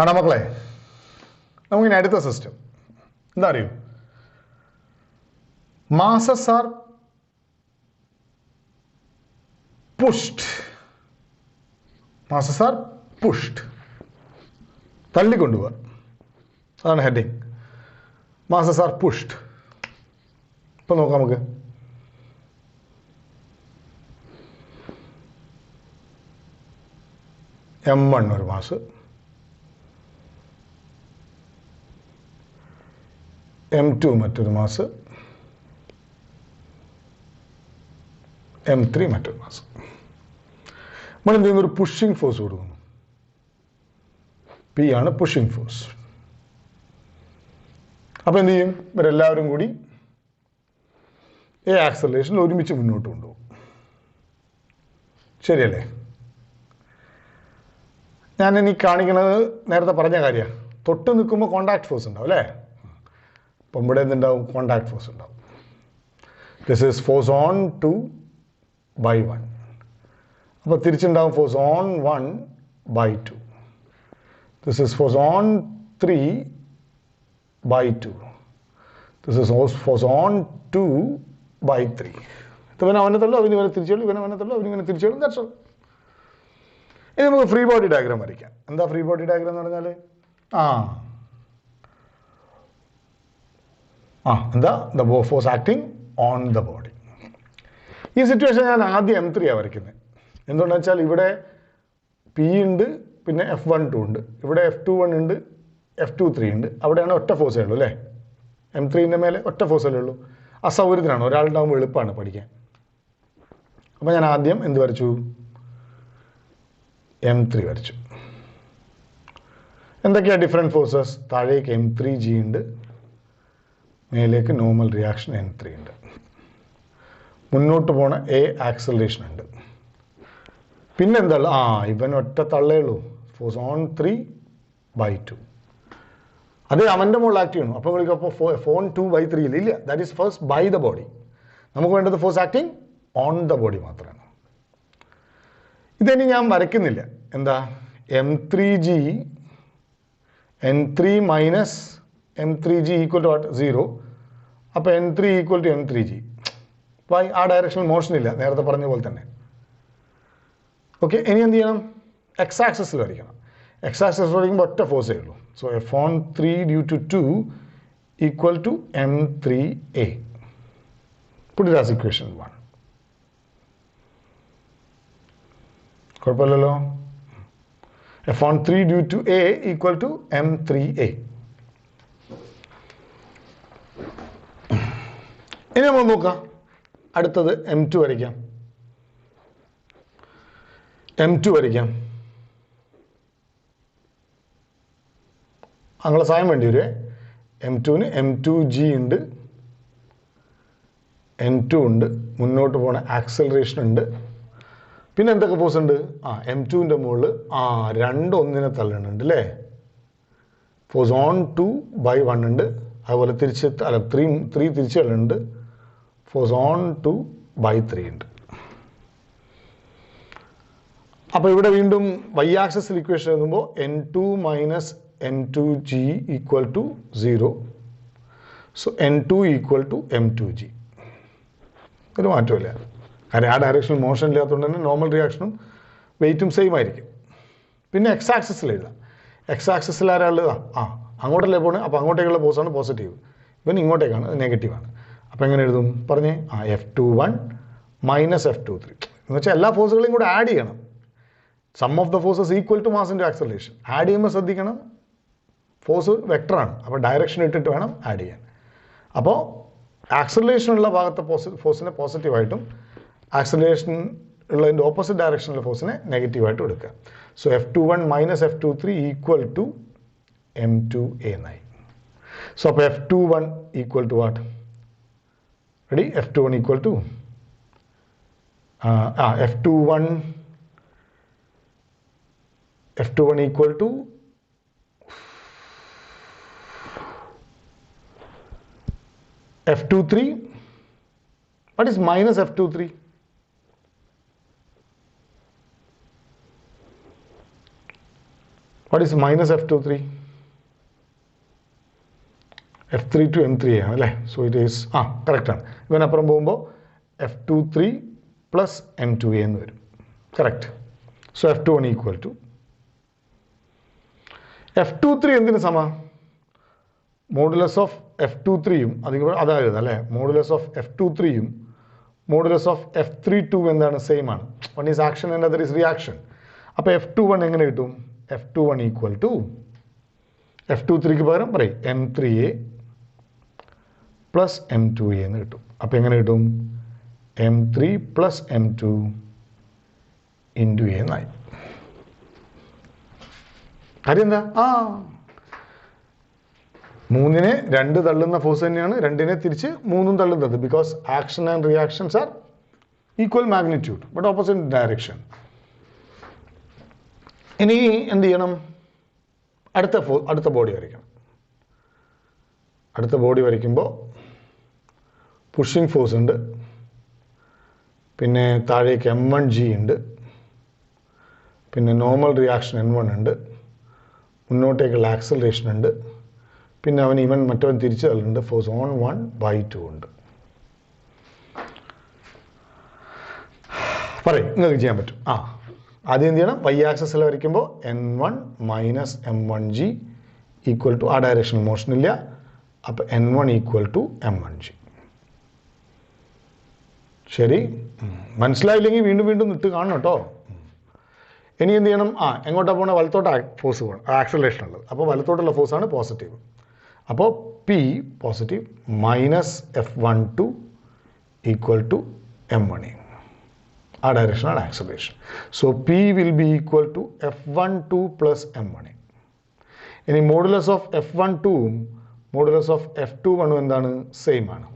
ആണോ മക്കളെ? നമുക്കിനി അടുത്ത സിസ്റ്റം എന്താ അറിയൂ? masses are pushed. masses are pushed. തള്ളിക്കൊണ്ടുപോവാ, അതാണ് ഹെഡിങ്. masses are pushed. ഇപ്പൊ നോക്കാം നമുക്ക്. M1 ഒരു മാസ്, M2 മറ്റൊരു മാസ്, M3 മറ്റൊരു മാസ്. നമ്മൾ എന്ത് ചെയ്യുന്നു? ഒരു പുഷിംഗ് ഫോഴ്സ് കൊടുക്കുന്നു. P ആണ് പുഷിംഗ് ഫോഴ്സ്. അപ്പോൾ എന്ത് ചെയ്യും? ഇവരെല്ലാവരും കൂടി A ആക്സലറേഷനിൽ ഒരുമിച്ച് മുന്നോട്ട് കൊണ്ടുപോകും. ശരിയല്ലേ? ഞാൻ ഇനി കാണിക്കുന്നത് നേരത്തെ പറഞ്ഞ കാര്യമാണ്. തൊട്ട് നിൽക്കുമ്പോൾ കോണ്ടാക്ട് ഫോഴ്സ് ഉണ്ടാവും അല്ലേ? അപ്പം ഇവിടെ എന്തുണ്ടാവും? കോണ്ടാക്ട് ഫോഴ്സ് ഉണ്ടാവും. This is force on 2 by 1. അപ്പോൾ തിരിച്ചുണ്ടാവും force on 1 by 2. This is force on 3 by 2. This is force on 2 by 3. ഇവൻ അവനെ തള്ളു, അവന് ഇവനെ തിരിച്ചോളൂ, ഇവൻ അവനെ തള്ളു, അവന് ഇവനെ തിരിച്ചോളൂ. That's all. ഇനി നമുക്ക് ഫ്രീ ബോഡി ഡയഗ്രാം വരയ്ക്കാം. എന്താ ഫ്രീ ബോഡി ഡയഗ്രാം എന്ന് പറഞ്ഞാൽ? എന്താ? The force acting on the body. ഈ സിറ്റുവേഷൻ ഞാൻ ആദ്യം M3 ആണ് വരയ്ക്കുന്നത്. എന്തുകൊണ്ടെന്ന് വെച്ചാൽ ഇവിടെ P ഉണ്ട്, പിന്നെ F12 ഉണ്ട്, ഇവിടെ F21 ഉണ്ട്, F23 ഉണ്ട്. അവിടെയാണ് ഒറ്റ ഫോഴ്സേ ഉള്ളൂ അല്ലേ? M3ൻ്റെ മേലെ ഒറ്റ ഫോഴ്സല്ലേ ഉള്ളൂ. അസൗകര്യത്തിനാണ്, ഒരാളുണ്ടാകുമ്പോൾ എളുപ്പമാണ് പഠിക്കാൻ. അപ്പോൾ ഞാൻ ആദ്യം എന്ത് വരച്ചു? M3 വരച്ചു. എന്തൊക്കെയാണ് ഡിഫറെൻറ്റ് ഫോഴ്സസ്? താഴേക്ക് M3G ഉണ്ട്, മേലേക്ക് നോർമൽ റിയാക്ഷൻ N3 ഉണ്ട്. മുന്നോട്ട് പോണ A ആക്സലറേഷൻ ഉണ്ട്. പിന്നെന്താ? ഇവൻ ഒറ്റ തള്ളേ ഉള്ളൂ, ഫോഴ്സ് ഓൺ 3 by 2. അത് അവൻ്റെ മുകളിൽ ആക്ട് ചെയ്യണം. അപ്പോൾ വിളിക്കപ്പോൾ ഫോൺ 2 by 3 ഇല്ല. That is first by the body. നമുക്ക് വേണ്ടത് force acting on the body മാത്രമാണ്. ഇതെനി ഞാൻ വരയ്ക്കുന്നില്ല. എന്താ? M3G N3 minus M3G equal to what? 0. അപ്പോൾ N3 equal to M3G. Y? ആ ഡയറക്ഷനിൽ മോഷൻ ഇല്ല, നേരത്തെ പറഞ്ഞ പോലെ തന്നെ. ഓക്കെ, ഇനി എന്ത് ചെയ്യണം? എക്സ് ആക്സസിൽ വരയ്ക്കണം. എക്സ് ആക്സസ് വരയ്ക്കുമ്പോൾ ഒറ്റ ഫോഴ്സേ ഉള്ളൂ. So F3 due to 2 equal to M3A. Put it as equation 1. കുഴപ്പമില്ലല്ലോ. F3 due to A equal to M3A. ഇനി നമ്മൾ നോക്കാം. അടുത്തത് M2 വരയ്ക്കാം. M2 വരയ്ക്കാം. അങ്ങനെ സായം വേണ്ടി വരുവേ. M2ന് M2G ഉണ്ട്, N2 ഉണ്ട്, മുന്നോട്ട് പോണ ആക്സലറേഷൻ ഉണ്ട്. പിന്നെ എന്തൊക്കെ ഫോഴ്സ് ഉണ്ട്? M2ൻ്റെ മുകളിൽ 2 ഒന്നിനെ തള്ളുന്നുണ്ട് അല്ലേ? ഫോഴ്സ് ഓൺ 2 by 1 ഉണ്ട്. അതുപോലെ 3 തിരിച്ച് തള്ളുന്നുണ്ട്. ഫോഴ്സ് ഓൺ 2 by 3 ഉണ്ട്. അപ്പോൾ ഇവിടെ വീണ്ടും y ആക്സിസിൽ ഇക്വേഷൻ എഴുതുമ്പോൾ N2 minus N2G equal to 0. So N2 equal to M2G. ഒരു മാറ്റമില്ല, കാരണം ആ ഡയറക്ഷനിൽ മോഷൻ ഇല്ലാത്തതുകൊണ്ട് തന്നെ നോർമൽ റിയാക്ഷനും വെയിറ്റും സെയിം ആയിരിക്കും. പിന്നെ എക്സ് ആക്സിസിൽ എഴുതാം. എക്സ് ആക്സിസിൽ ആരാളുള്ളത്? അങ്ങോട്ടല്ലേ പോണേ, അപ്പോൾ അങ്ങോട്ടേക്കുള്ള ഫോഴ്സാണ് പോസിറ്റീവ്, ഇവൻ ഇങ്ങോട്ടേക്കാണ് നെഗറ്റീവാണ്. അപ്പോൾ എങ്ങനെ എഴുതും പറഞ്ഞേ? F21 മൈനസ് F23 എന്ന് വെച്ചാൽ എല്ലാ ഫോഴ്സുകളെയും കൂടെ ആഡ് ചെയ്യണം. Sum of the forces equal to mass into acceleration. Add ചെയ്യുമ്പോൾ ശ്രദ്ധിക്കണം, ഫോഴ്സ് വെക്ടറാണ്, അപ്പോൾ ഡയറക്ഷൻ ഇട്ടിട്ട് വേണം ആഡ് ചെയ്യാൻ. അപ്പോൾ ആക്സലറേഷനുള്ള ഭാഗത്തെ ഫോഴ്സിനെ പോസിറ്റീവായിട്ടും ആക്സലറേഷൻ ഉള്ളതിൻ്റെ ഓപ്പോസിറ്റ് ഡയറക്ഷനിലുള്ള ഫോഴ്സിനെ നെഗറ്റീവായിട്ടും എടുക്കുക. So F21 minus F23 equal to M2A എന്നായി. സോ അപ്പോൾ F21 equal to what? Ready? F21 equal to F21 equal to F23. What is minus F23? What is minus F23? F3 to M3 ആണ് അല്ലേ? So it is കറക്റ്റാണ്. ഇവനപ്പുറം പോകുമ്പോൾ F23 plus M2A എന്ന് വരും. Correct. So F21 equal to F23 എന്തിന് സമ? Modulus of F23യും അതായത് അല്ലേ, മോഡുലസ് ഓഫ് F23യും മോഡുലസ് ഓഫ് F32 എന്താണ്? സെയിം ആണ്. One is action and other is reaction. അപ്പോൾ F21 എങ്ങനെ കിട്ടും? F21 ഈക്വൽ ടു F23ക്ക് പകരം പറയും M3A പ്ലസ് M2A എന്ന് കിട്ടും. അപ്പോൾ എങ്ങനെ കിട്ടും? M3 plus M2 into A എന്നായി. കാര്യം എന്താ? 3നെ 2 തള്ളുന്ന ഫോഴ്സ് തന്നെയാണ് 2നെ തിരിച്ച് 3ഉം തള്ളുന്നത്. Because action and reactions R equal magnitude but opposite direction. ഇനി എന്ത് ചെയ്യണം? അടുത്ത ബോഡി വരയ്ക്കണം. അടുത്ത ബോഡി വരയ്ക്കുമ്പോൾ പുഷിംഗ് ഫോഴ്സ് ഉണ്ട്, പിന്നെ താഴേക്ക് M1G ഉണ്ട്, പിന്നെ നോർമൽ റിയാക്ഷൻ N1 ഉണ്ട്, മുന്നോട്ടേക്കുള്ള ആക്സലറേഷൻ ഉണ്ട്, പിന്നെ മറ്റവൻ തിരിച്ചു തള്ളുന്നുണ്ട്, ഫോഴ്സ് ഓൺ 1/2 ഉണ്ട്. പറയും, നിങ്ങൾക്ക് ചെയ്യാൻ പറ്റും. ആദ്യം എന്ത് ചെയ്യണം? വൈ ആക്സസിൽ വരയ്ക്കുമ്പോൾ N1 minus M1G equal to, ആ ഡയറക്ഷണൽ മോഷൻ ഇല്ല, അപ്പോൾ N1 ഈക്വൽ ടു M1G. ശരി, മനസ്സിലായില്ലെങ്കിൽ വീണ്ടും വീണ്ടും ഇട്ട് കാണണം കേട്ടോ. ഇനി എന്ത് ചെയ്യണം? എങ്ങോട്ടാണ് പോകണത്? വലത്തോട്ട് ഫോഴ്സ് പോകണം, ആക്സലറേഷൻ ഉള്ളത്. അപ്പോൾ വലത്തോട്ടുള്ള ഫോഴ്സാണ് പോസിറ്റീവ്. അപ്പോൾ P positive minus F12 equal to M1A. ആ ഡയറക്ഷനാണ് acceleration. So P will be equal to F12 plus M1A. ഇനി മോഡുലസ് ഓഫ് F12ഉം മോഡുലസ് ഓഫ് F21 എന്താണ്? സെയിം ആണ്.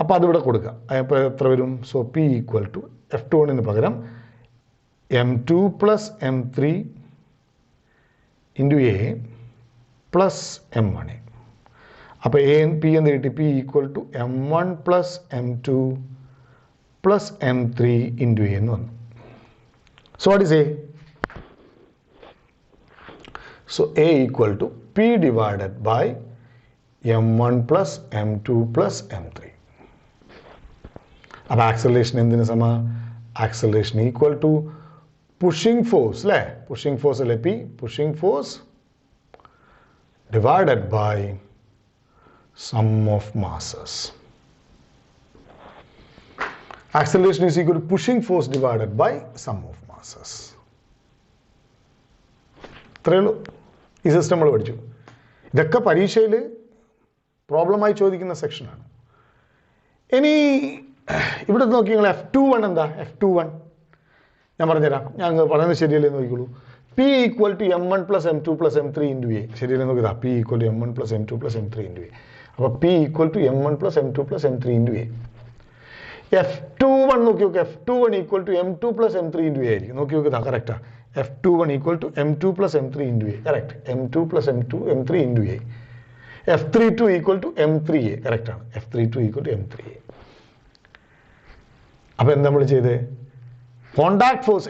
അപ്പോൾ അതിവിടെ കൊടുക്കുക. അപ്പോൾ എത്ര വരും? So P equal to F21 പകരം M2 plus M3 into A plus M1A. അപ്പോൾ P എന്ത് കിട്ടി? P equal to M1 plus M2 plus M3 into A എന്ന് വന്നു. So what is A? So A equal to P divided by M1 plus M2 plus M3. അപ്പോൾ acceleration എന്തിന് സമ? Acceleration equal to pushing force അല്ലേ? Pushing force അല്ലേ P? Pushing force divided by sum of masses. Acceleration is equal to pushing force divided by sum of masses. ഇത്രയേ ഉള്ളൂ. ഈ system നമ്മൾ പഠിച്ചു. ഇതൊക്കെ പരീക്ഷയിൽ പ്രോബ്ലമായി ചോദിക്കുന്ന സെക്ഷനാണ്. ഇനി ഇവിടെ നോക്കി നിങ്ങൾ F21 എന്താ? F21 ഞാൻ പറഞ്ഞുതരാം. ഞാൻ പറയുന്നത് ശരിയല്ലേ നോക്കിക്കോളൂ. P equal to M1 plus M2 plus M3 into A. ശരിയല്ലേ നോക്കിയതാ? P equal to M1 plus M2 plus M3 into A. അപ്പോൾ P equal to M1 plus M2 plus M3 into A. F21 നോക്കി നോക്കുക. F21 equal to M2 plus M3 into A ആയിരിക്കും. നോക്കി നോക്കുക, കറക്റ്റാ. F21 equal to M2 plus M3 into A. Correct. M2 plus M3 into A. F32 equal to M3A. കറക്റ്റാണ്. F32 equal to M3A. അപ്പോൾ എന്താ നമ്മൾ ചെയ്തത്? കോണ്ടാക്ട് ഫോഴ്സ്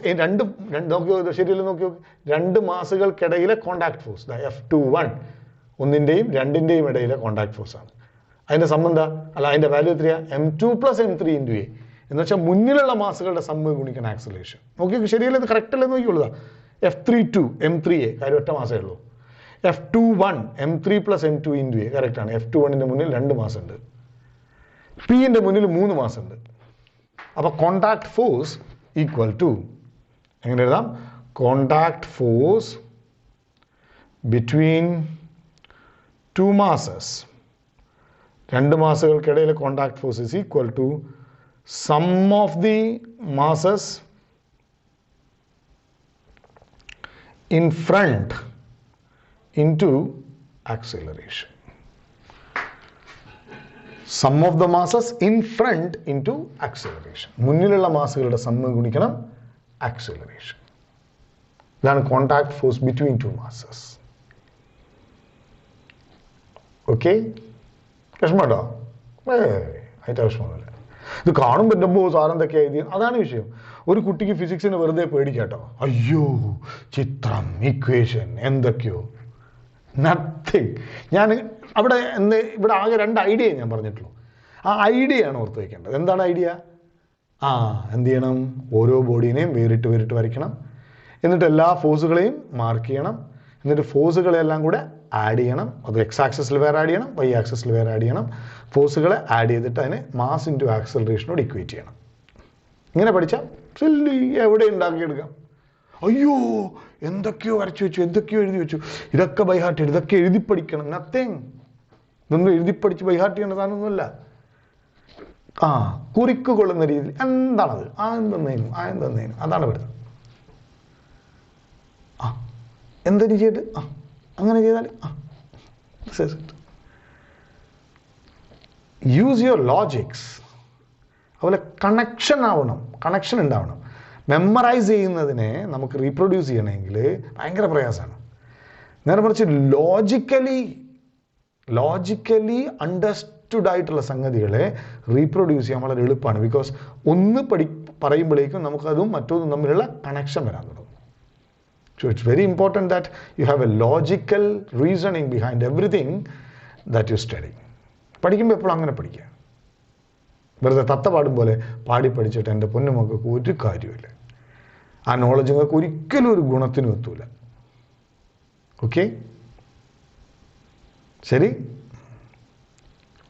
നോക്കി നോക്കുക, ശരിയല്ലേ നോക്കി നോക്കുക. 2 മാസുകൾക്കിടയിലെ കോണ്ടാക്ട് ഫോഴ്സ് F21 ഒന്നിൻ്റെയും 2ൻ്റെയും ഇടയിലെ കോണ്ടാക്ട് ഫോഴ്സ് ആണ്. അതിൻ്റെ സംബന്ധം അല്ല, അതിൻ്റെ വാല്യൂ എത്രയാ? M2 plus M3 into A. എന്ന് വെച്ചാൽ മുന്നിലുള്ള മാസുകളുടെ സമ്മ് ഗുണിക്കണം ആക്സലറേഷൻ. നോക്കി ശരിയല്ലേ? ഇത് കറക്റ്റ് അല്ലേ നോക്കിയുള്ളതാ. F32 M3A, കാര്യം ഒറ്റ മാസമേ ഉള്ളൂ. F21 M3 plus M2 into A. കറക്റ്റാണ്. F21ൻ്റെ മുന്നിൽ 2 മാസമുണ്ട്, Pൻ്റെ മുന്നിൽ 3 മാസമുണ്ട്. അപ്പോൾ കോണ്ടാക്ട് ഫോഴ്സ് ഈക്വൽ ടു എങ്ങനെ എഴുതാം? കോണ്ടാക്ട് ഫോഴ്സ് ബിറ്റ്വീൻ 2 masses, 2 മാസുകൾക്കിടയിലെ contact force is equal to sum of the masses in front into acceleration. Sum of the masses in front into acceleration. മുന്നിലുള്ള മാസുകളുടെ sum ഗുണിക്കണം ആക്സിലറേഷൻ. ഇതാണ് contact force between 2 masses. Okay, വിഷമട്ടോ? അതിൻ്റെ വിഷമമൊന്നുമില്ല. ഇത് കാണുമ്പോൾ എൻ്റെ സാറെന്തൊക്കെ എഴുതി, അതാണ് വിഷയം. ഒരു കുട്ടിക്ക് ഫിസിക്സിന് വെറുതെ പേടിക്കാട്ടോ, അയ്യോ ചിത്രം, ഇക്വേഷൻ, എന്തൊക്കെയോ. നത്തിങ്. ഞാൻ ഇവിടെ ആകെ 2 ഐഡിയ ഞാൻ പറഞ്ഞിട്ടുള്ളൂ. ആ ഐഡിയയാണ് ഓർത്ത് വയ്ക്കേണ്ടത്. എന്താണ് ഐഡിയ? എന്ത് ചെയ്യണം? ഓരോ ബോഡീനെയും വേറിട്ട് വരയ്ക്കണം. എന്നിട്ട് എല്ലാ ഫോഴ്സുകളെയും മാർക്ക് ചെയ്യണം. എന്നിട്ട് ഫോഴ്സുകളെല്ലാം കൂടെ ആഡ് ചെയ്യണം. അത് എക്സ് ആക്സിസിൽ വേറെ ആഡ് ചെയ്യണം, വൈ ആക്സിസിൽ വേറെ ആഡ് ചെയ്യണം. ഫോഴ്സുകളെ ആഡ് ചെയ്തിട്ട് അതിനെ മാസ് ഇൻറ്റു ആക്സലറേഷനോട് ഇക്വേറ്റ് ചെയ്യണം. ഇങ്ങനെ പഠിച്ചാൽ എവിടെ ഉണ്ടാക്കിയെടുക്കാം. അയ്യോ എന്തൊക്കെയോ വരച്ചു വെച്ചു, എന്തൊക്കെയോ എഴുതി വെച്ചു, ഇതൊക്കെ ബൈഹാർട്ട് ചെയ്യണം, ഇതൊക്കെ എഴുതി പഠിക്കണം. നത്തിങ്. ഇതൊന്നും എഴുതി പഠിച്ച് ബൈഹാർട്ട് ചെയ്യേണ്ട സാധനമൊന്നുമല്ല. കുറിക്ക് കൊള്ളുന്ന രീതിയിൽ എന്താണത്, എന്തെന്നേനും അതാണ് വരുന്നത്. എന്തെങ്കിലും ചെയ്തിട്ട് അങ്ങനെ ചെയ്താൽ യൂസ് യുവർ ലോജിക്സ്. അതുപോലെ കണക്ഷൻ ഉണ്ടാവണം. മെമ്മറൈസ് ചെയ്യുന്നതിനെ നമുക്ക് റീപ്രൊഡ്യൂസ് ചെയ്യണമെങ്കിൽ ഭയങ്കര പ്രയാസമാണ്. നേരെ മറിച്ച് ലോജിക്കലി അണ്ടർസ്റ്റുഡ് ആയിട്ടുള്ള സംഗതികളെ റീപ്രൊഡ്യൂസ് ചെയ്യാൻ വളരെ എളുപ്പമാണ്. ബിക്കോസ് ഒന്ന് പറയുമ്പോഴേക്കും നമുക്കതും മറ്റൊന്നും തമ്മിലുള്ള കണക്ഷൻ വരാൻ തുടങ്ങും. So it's very important that you have a logical reasoning behind everything that you study. പഠിക്കുമ്പോൾ എപ്പോഴും അങ്ങനെ പഠിക്കുക. വെറുതെ തത്ത പാടും പോലെ പാടി പഠിച്ചിട്ട് എൻ്റെ പൊന്നുമക്കൾക്ക് ഒരു കാര്യമില്ല. ആ നോളജ് നിങ്ങൾക്ക് ഒരിക്കലും ഒരു ഗുണത്തിനും എത്തൂല. ഓക്കെ, ശരി.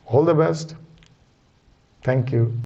All the best. Thank you.